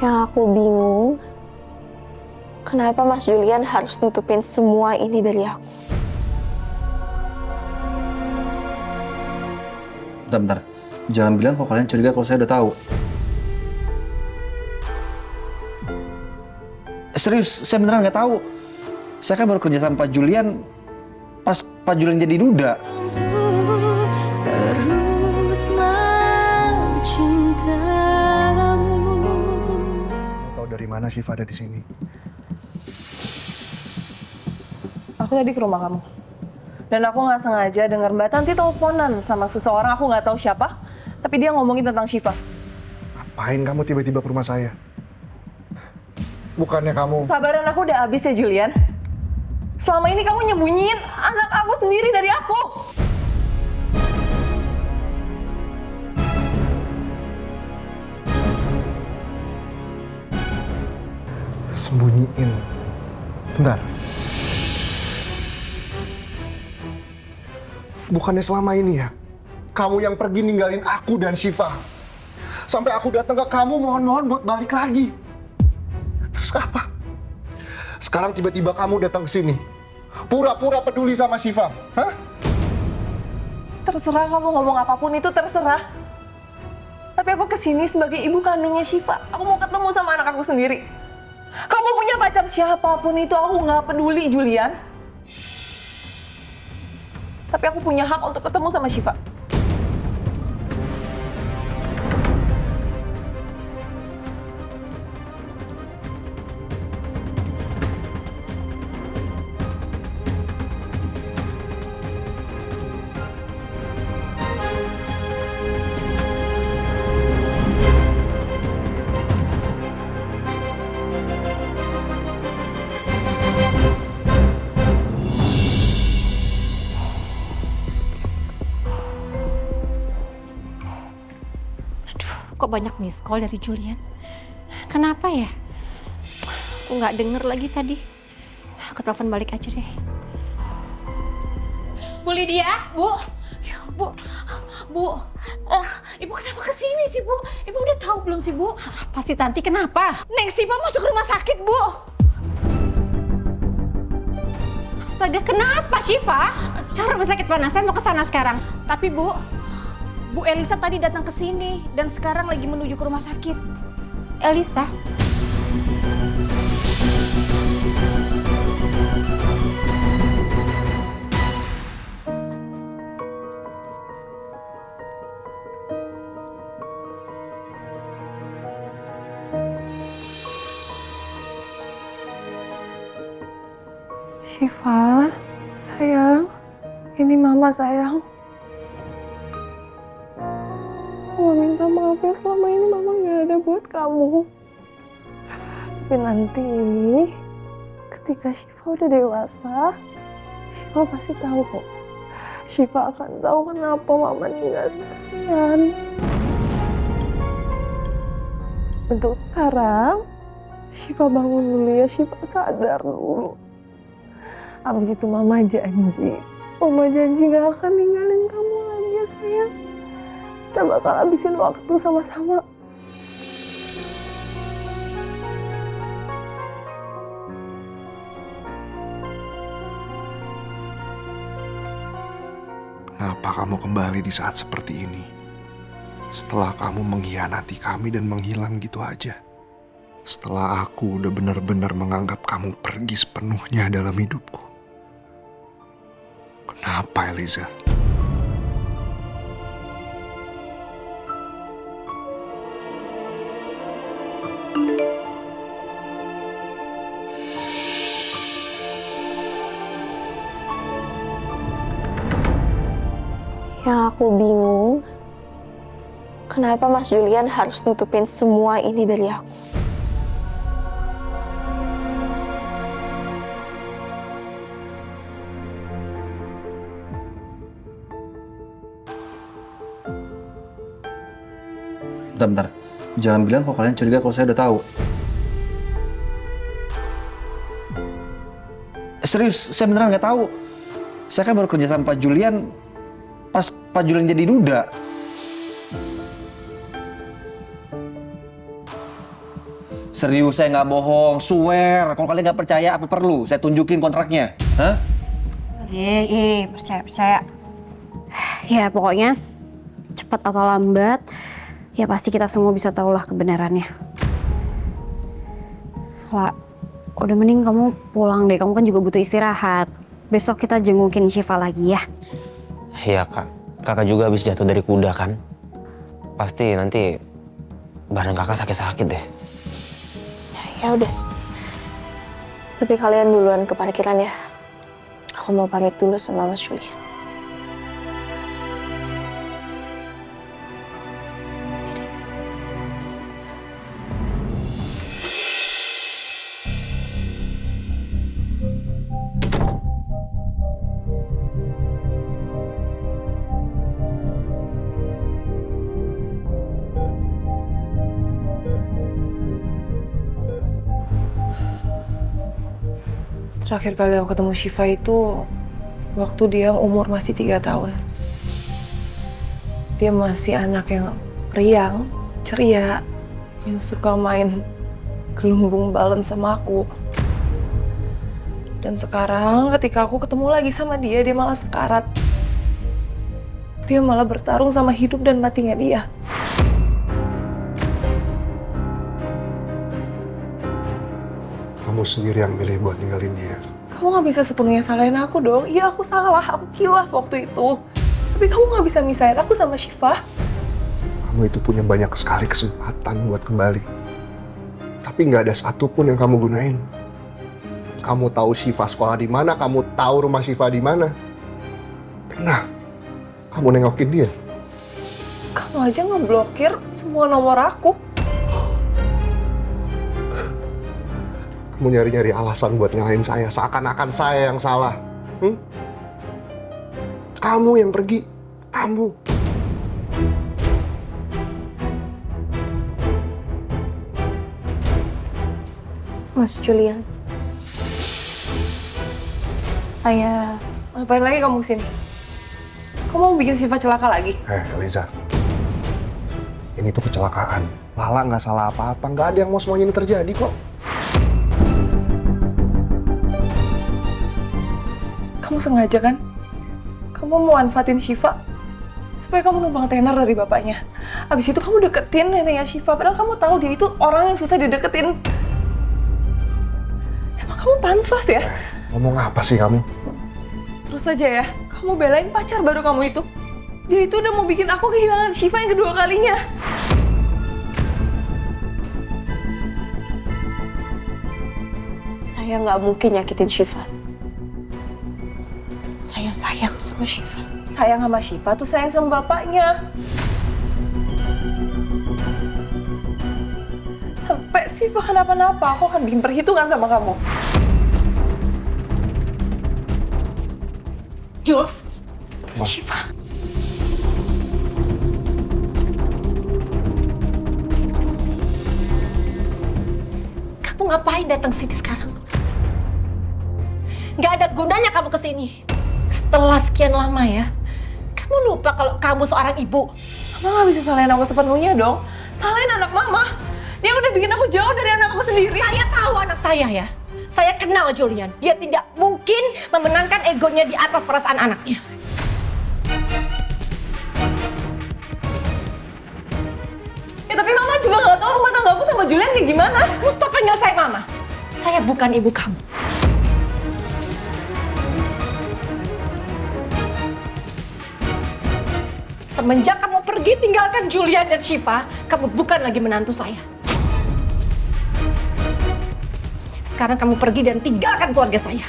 Yang aku bingung, kenapa Mas Julian harus nutupin semua ini dari aku? Bentar. Jangan bilang kalau kalian curiga kalau saya udah tahu. Serius, saya beneran nggak tahu. Saya kan baru kerja sama Pak Julian pas Pak Julian jadi duda. Terus mencintamu. Tahu dari mana Syifa ada di sini? Aku tadi ke rumah kamu. Dan aku nggak sengaja dengar Mbak Tanti teleponan sama seseorang, aku nggak tahu siapa. Tapi dia ngomongin tentang Syifa. Ngapain kamu tiba-tiba ke rumah saya? Bukannya kamu... Kesabaran aku udah habis ya, Julian. Selama ini kamu nyembunyiin anak aku sendiri dari aku. Sembunyiin. Bentar. Bukannya selama ini ya, kamu yang pergi ninggalin aku dan Syifa. Sampai aku datang ke kamu mohon-mohon buat balik lagi. Terus apa? Sekarang tiba-tiba kamu datang ke sini. Pura-pura peduli sama Syifa. Hah? Terserah kamu ngomong apapun itu, terserah. Tapi aku kesini sebagai ibu kandungnya Syifa. Aku mau ketemu sama anak aku sendiri. Kamu punya pacar siapapun itu, aku nggak peduli, Julian. Tapi aku punya hak untuk ketemu sama Syifa. Kok banyak miss call dari Julian? Kenapa ya? Aku nggak denger lagi tadi. Aku telepon balik aja deh. Bu Lydia, Bu. Ya, Bu. Ibu kenapa kesini sih, Bu? Ibu udah tahu belum sih, Bu? Apa sih, Tanti? Kenapa? Neng Syifa masuk rumah sakit, Bu. Astaga, kenapa, Syifa? Ya, rumah sakit mana? Saya mau ke sana sekarang. Tapi, Bu Elisa tadi datang ke sini dan sekarang lagi menuju ke rumah sakit. Elisa? Syifa, sayang, ini Mama sayang. Mama minta maaf ya, selama ini Mama gak ada buat kamu. Tapi nanti ketika Syifa udah dewasa, Syifa pasti tahu kok. Syifa akan tahu kenapa Mama ninggalin kalian. Untuk sekarang, Syifa bangun dulu ya, Syifa sadar dulu. Abis itu Mama janji gak akan ninggalin kamu lagi ya sayang. Kita bakal habisin waktu sama-sama. Kenapa kamu kembali di saat seperti ini? Setelah kamu mengkhianati kami dan menghilang gitu aja. Setelah aku udah benar-benar menganggap kamu pergi sepenuhnya dalam hidupku. Kenapa, Eliza? Yang aku bingung, kenapa Mas Julian harus nutupin semua ini dari aku? Bentar. Jangan bilang kalau kalian curiga kalau saya udah tahu. Serius, saya beneran nggak tahu. Saya kan baru kerja sama Pak Julian pas Pak Julian jadi duda. Serius, saya nggak bohong, swear. Kalau kalian nggak percaya, apa perlu saya tunjukin kontraknya? Hah? Percaya. Ya pokoknya cepat atau lambat, ya pasti kita semua bisa tahulah kebenarannya. Lah, udah mending kamu pulang deh, kamu kan juga butuh istirahat. Besok kita jengukin Syifa lagi ya. Iya kak, kakak juga habis jatuh dari kuda kan? Pasti nanti badan kakak sakit-sakit deh. Ya udah. Tapi kalian duluan ke parkiran ya. Aku mau pamit dulu sama Mas Julian. Terakhir kali aku ketemu Syifa itu waktu dia umur masih 3 tahun. Dia masih anak yang periang, ceria, yang suka main gelembung balen sama aku. Dan sekarang ketika aku ketemu lagi sama dia malah sekarat. Dia malah bertarung sama hidup dan matinya dia. Kamu sendiri yang milih buat ninggalin dia. Kamu gak bisa sepenuhnya salahin aku dong. Iya aku salah, aku kilaf waktu itu. Tapi kamu gak bisa misahin aku sama Syifa. Kamu itu punya banyak sekali kesempatan buat kembali. Tapi nggak ada satupun yang kamu gunain. Kamu tahu Syifa sekolah di mana, kamu tahu rumah Syifa di mana. Pernah kamu nengokin dia? Kamu aja ngeblokir semua nomor aku. Kamu nyari-nyari alasan buat nyalahin saya, seakan-akan saya yang salah. Kamu yang pergi, kamu. Mas Julian. Saya... Ngapain lagi kamu kesini? Kamu mau bikin Syifa celaka lagi? Eliza. Ini tuh kecelakaan. Lala nggak salah apa-apa, nggak ada yang mau semuanya ini terjadi kok. Kamu sengaja kan? Kamu mau manfaatin Syifa supaya kamu numpang tenar dari bapaknya. Abis itu kamu deketin neneknya Syifa, padahal kamu tahu dia itu orang yang susah dideketin. Emang kamu pansos ya? Ngomong apa sih kamu? Terus aja ya, kamu belain pacar baru kamu itu. Dia itu udah mau bikin aku kehilangan Syifa yang kedua kalinya. Saya nggak mungkin nyakitin Syifa. Saya sayang sama Syifa. Sayang sama Syifa tuh sayang sama bapaknya. Sampai Syifa kenapa-napa, aku akan bikin perhitungan sama kamu. Jules, Syifa. Kamu ngapain datang sini sekarang? Gak ada gunanya kamu kesini. Setelah sekian lama ya, kamu lupa kalau kamu seorang ibu. Mama gak bisa salahin aku sepenuhnya dong. Salahin anak mama. Dia udah bikin aku jauh dari anak aku sendiri. Saya tahu anak saya ya. Saya kenal Julian. Dia tidak mungkin memenangkan egonya di atas perasaan anaknya. Ya tapi mama juga gak tahu rumah tangga aku sama Julian kayak gimana. Kamu stop panggil saya mama. Saya bukan ibu kamu. Semenjak kamu pergi tinggalkan Julian dan Syifa, kamu bukan lagi menantu saya. Sekarang kamu pergi dan tinggalkan keluarga saya.